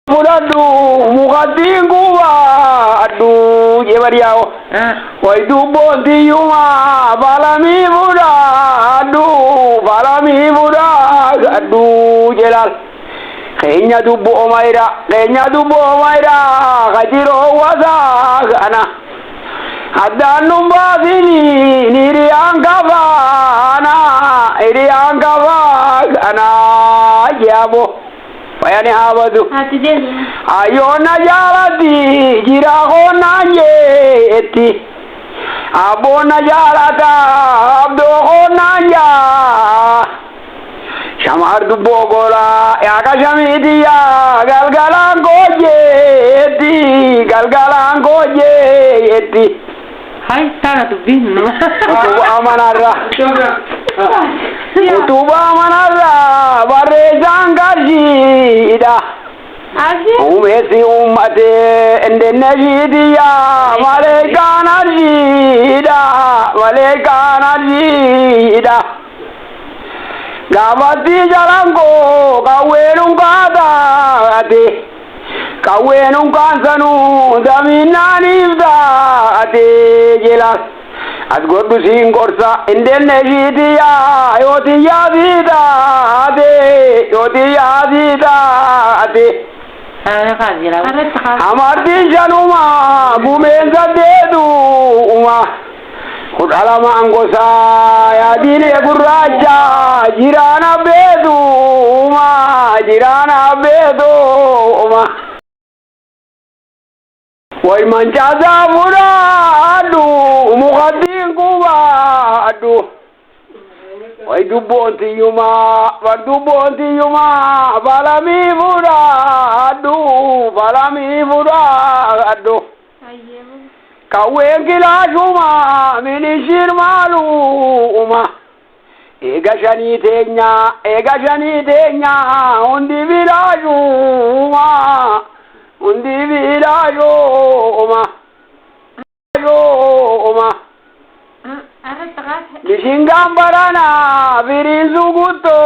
Mudadu mukatinguwa adu jebariao waidu bonti yuma balami buda adu jelal kenya dubu omaira kajiro wasa ana adanu bazini niri angava ana jabo Bayani abadu. Ayona jalati jirahona yeti. Abona jalata abdohona ya. Shamar du bogora ya kashamidiya galgalan yeti. Hai sana tu bin. Utuba manarra bare jangajida umesi umate ende najidiya malekana jida gabati jalango kawenung kansanu daminani ate jelas Asgodu singorsa indenne jidiya yoti yazida ade amardi januma bumenza dedu uma kudalama angosa ya dine guraja jirana bedu uma Wai mancaza muradu mukaddin kuba adu Wai dubonti yuma balami muradu Kawen kila juma minishir malu uma Ega shani tenya undi vilaju oma Lishingambarana virinzuguto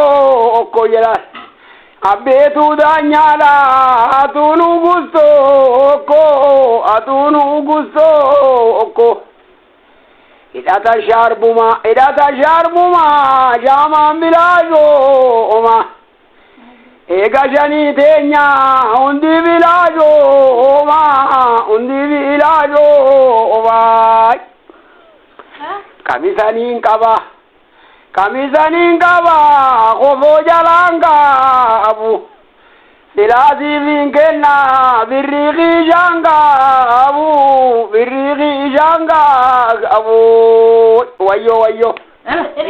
okoyela abetu danyala atunu gusto oko idata sharbuma jama milajo oma Ega jani tenya undi vilajo oma Kamisanin kaba kofo jalanga abu silasi vinkena birriki janga abu wayo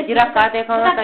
Kira kate kau tak